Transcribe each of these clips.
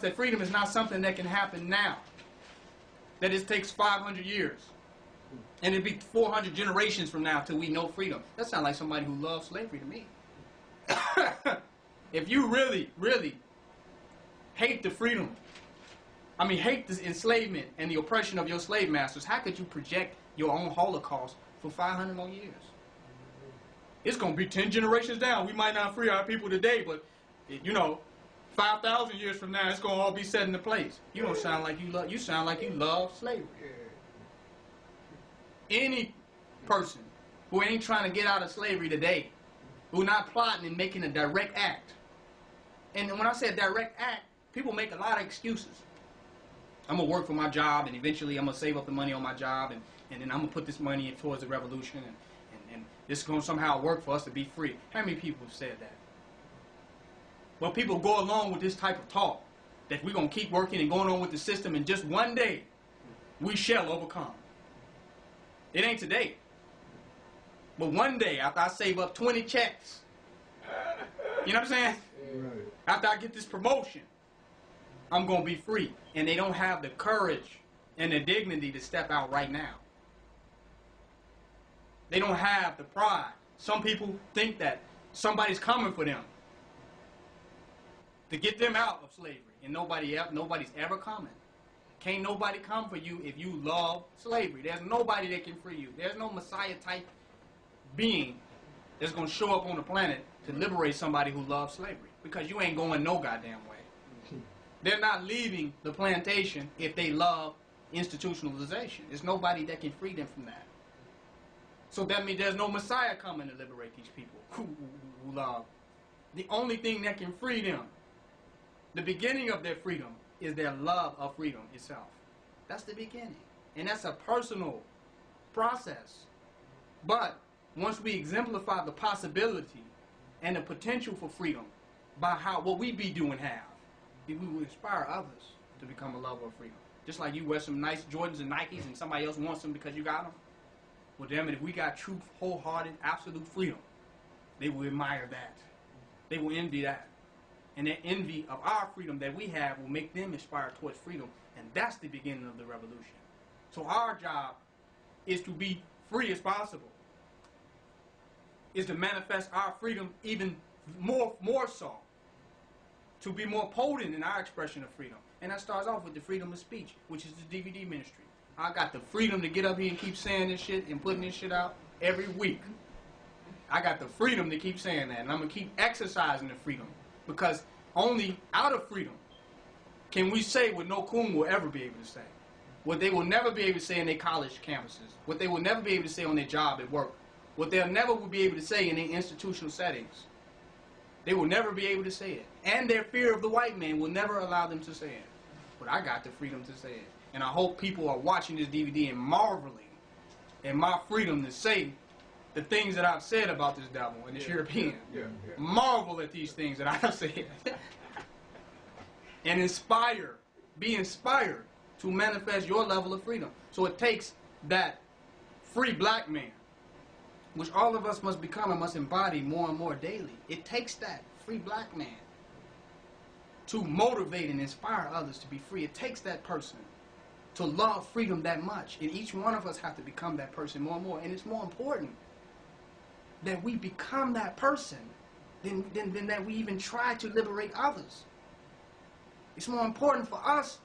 that freedom is not something that can happen now, that it takes 500 years. And it'd be 400 generations from now till we know freedom. That sounds like somebody who loves slavery to me. If you really, really hate the freedom, hate the enslavement and the oppression of your slave masters, how could you project your own Holocaust for 500 more years? It's going to be 10 generations down. We might not free our people today, but, 5,000 years from now, it's going to all be set into place. You don't sound like you sound like you love slavery. Any person who ain't trying to get out of slavery today, who not plotting and making a direct act. And when I say a direct act, people make a lot of excuses. I'm going to work for my job, and eventually I'm going to save up the money on my job, and then I'm going to put this money in towards the revolution, and this is going to somehow work for us to be free. How many people have said that? Well, people go along with this type of talk, that we're going to keep working and going on with the system, and just one day, we shall overcome. It ain't today. But one day, after I save up 20 checks, you know what I'm saying? Right. After I get this promotion, I'm going to be free. And they don't have the courage and the dignity to step out right now. They don't have the pride. Some people think that somebody's coming for them to get them out of slavery. And nobody's ever coming. Can't nobody come for you if you love slavery. There's nobody that can free you. There's no Messiah-type being that's going to show up on the planet to liberate somebody who loves slavery, because you ain't going no goddamn way. They're not leaving the plantation if they love institutionalization. There's nobody that can free them from that. So that means there's no Messiah coming to liberate these people who love. The only thing that can free them, the beginning of their freedom, is their love of freedom itself. That's the beginning. And that's a personal process. But once we exemplify the possibility and the potential for freedom by what we be doing have, we will inspire others to become a lover of freedom. Just like you wear some nice Jordans and Nikes and somebody else wants them because you got them. Well, damn it, if we got true, wholehearted, absolute freedom, they will admire that. They will envy that. And that envy of our freedom that we have will make them inspire towards freedom. And that's the beginning of the revolution. So our job is to be free as possible. Is to manifest our freedom even more so. To be more potent in our expression of freedom. And that starts off with the freedom of speech, which is the DVD ministry. I got the freedom to get up here and keep saying this shit and putting this shit out every week. I got the freedom to keep saying that. And I'm going to keep exercising the freedom. Because only out of freedom can we say what no coon will ever be able to say. What they will never be able to say in their college campuses. What they will never be able to say on their job at work. What they'll never be able to say in their institutional settings. They will never be able to say it. And their fear of the white man will never allow them to say it. But I got the freedom to say it. And I hope people are watching this DVD and marveling at my freedom to say the things that I've said about this devil and this European. Marvel at these things that I've said. And be inspired to manifest your level of freedom. So it takes that free black man, which all of us must become and must embody more and more daily. It takes that free black man to motivate and inspire others to be free. It takes that person to love freedom that much. And each one of us have to become that person more and more. And it's more important that we become that person than that we even try to liberate others. It's more important for us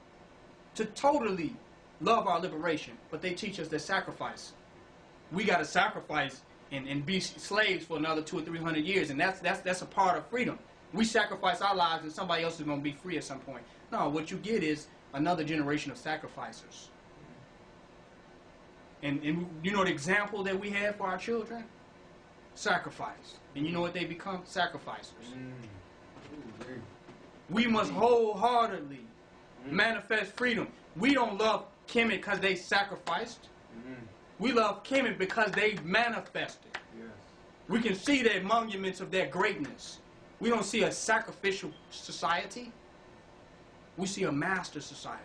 to totally love our liberation. But they teach us that sacrifice. We got to sacrifice and be slaves for another 200 or 300 years. And that's a part of freedom. We sacrifice our lives and somebody else is going to be free at some point. No, what you get is another generation of sacrificers. And you know the example that we have for our children? Sacrifice. And you know what they become? Sacrificers. We must wholeheartedly manifest freedom. We don't love Kemet because they sacrificed. We love Kemet because they manifested. We can see the monuments of their greatness. We don't see a sacrificial society. We see a master society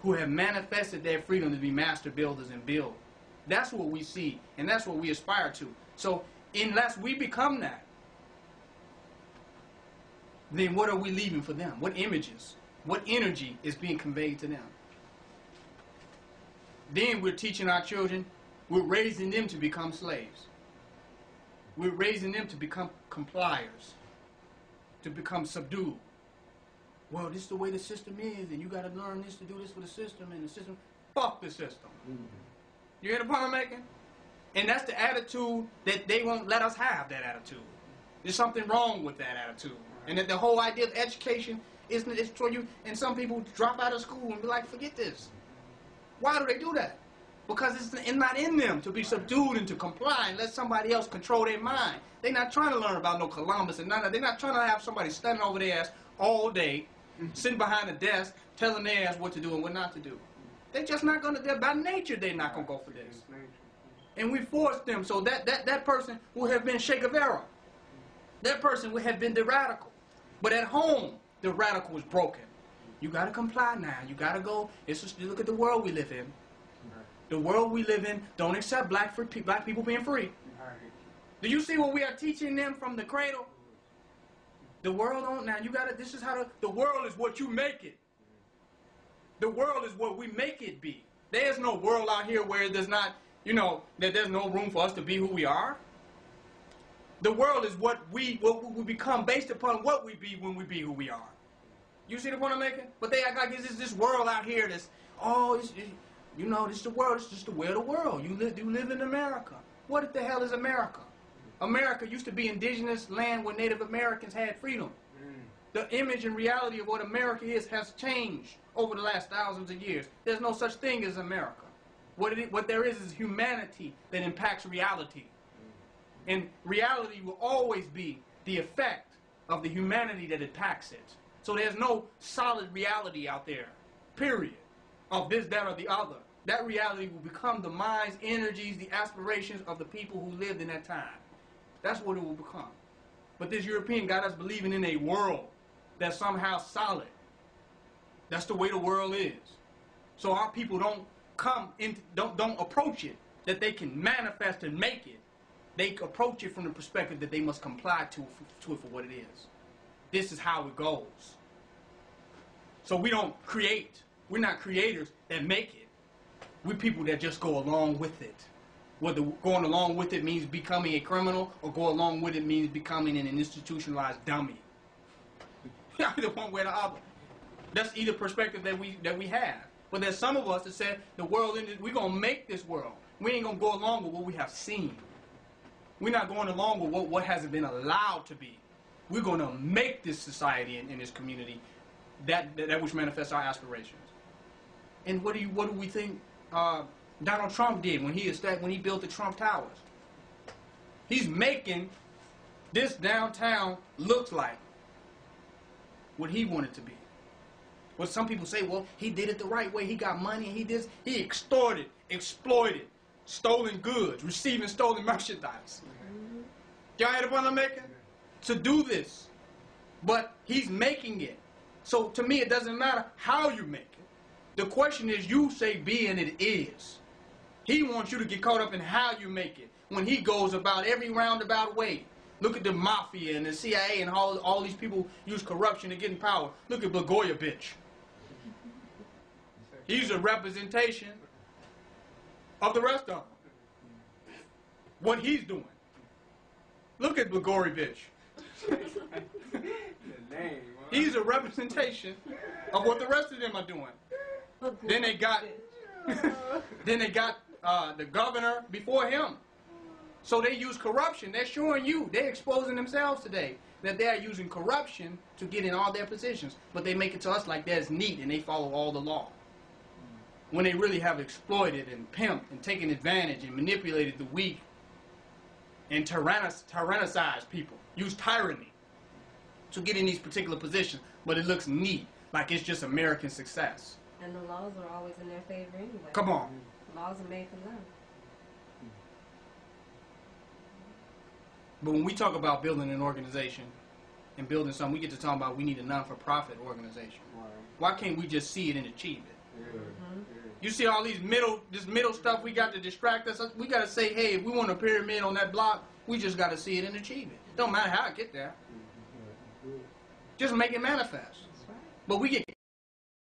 who have manifested their freedom to be master builders and build. That's what we see, and that's what we aspire to. So unless we become that, then what are we leaving for them? What images, what energy is being conveyed to them? Then we're teaching our children, we're raising them to become slaves. We're raising them to become compliers, to become subdued. Well, this is the way the system is, and you got to learn this to do this for the system, and the system, fuck the system. You hear the point I'm making? And that's the attitude that they won't let us have, that attitude. There's something wrong with that attitude. And that the whole idea of education is for you, and some people drop out of school and be like, forget this. Why do they do that? Because it's not in them to be subdued and to comply and let somebody else control their mind. They're not trying to learn about no Columbus and none of that. They're not trying to have somebody standing over their ass all day, sitting behind a desk, telling their ass what to do and what not to do. They're just not going to, by nature, they're not going to go for this. And we force them, so that person will have been Che Guevara. That person would have been the radical. But at home, the radical is broken. You got to comply now. You got to go. It's just, look at the world we live in. The world we live in don't accept black people being free. Do you see what we are teaching them from the cradle? The world don't, now you got to, this is how the world is what you make it. The world is what we make it be. There's no world out here where there's not, you know, that there's no room for us to be who we are. The world is what we become based upon what we be when we be who we are. You see the point I'm making? But they act like it's this world out here that's, oh, you know, this is the world. It's just the way of the world. You live in America. What the hell is America? America used to be indigenous land where Native Americans had freedom. The image and reality of what America is has changed over the last thousands of years. There's no such thing as America. What there is humanity that impacts reality. And reality will always be the effect of the humanity that impacts it. So there's no solid reality out there, period, of this, that, or the other. That reality will become the minds, energies, the aspirations of the people who lived in that time. That's what it will become. But this European got us believing in a world that's somehow solid. That's the way the world is. So our people don't approach it that they can manifest and make it. They approach it from the perspective that they must comply to it for what it is. This is how it goes. So we don't create. We're not creators that make it. We're people that just go along with it. Whether going along with it means becoming a criminal or go along with it means becoming an institutionalized dummy. Either one way or the other. That's either perspective that we have. But there's some of us that said the world, we're going to make this world. We ain't going to go along with what we have seen. We're not going along with what hasn't been allowed to be. We're going to make this society and this community that which manifests our aspirations. And what do we think Donald Trump did when he built the Trump Towers? He's making this downtown look like what he wanted to be. Well, some people say, well, he did it the right way. He got money. He extorted, exploited, stolen goods, receiving stolen merchandise. Y'all hear the point I'm making? To do this. But he's making it. So to me, it doesn't matter how you make it. The question is, you say be and it is. He wants you to get caught up in how you make it. When he goes about every roundabout way. Look at the mafia and the CIA and all these people use corruption to get in power. Look at Blagojevich. He's a representation of the rest of them. What he's doing. Look at Blagojevich. He's a representation of what the rest of them are doing. Then they got the governor before him. So they use corruption. They're showing you, they're exposing themselves today that they're using corruption to get in all their positions. But they make it to us like that's neat and they follow all the law. When they really have exploited and pimped and taken advantage and manipulated the weak and tyrannized people, use tyranny to get in these particular positions. But it looks neat, like it's just American success. And the laws are always in their favor anyway. Come on. Laws are made for them. But when we talk about building an organization and building something, we get to talk about we need a non-for-profit organization. Right. Why can't we just see it and achieve it? Yeah. Mm-hmm. You see all this middle stuff we got to distract us. We got to say, hey, if we want a pyramid on that block, we just got to see it and achieve it. Don't matter how I get there. Just make it manifest. That's right. But we get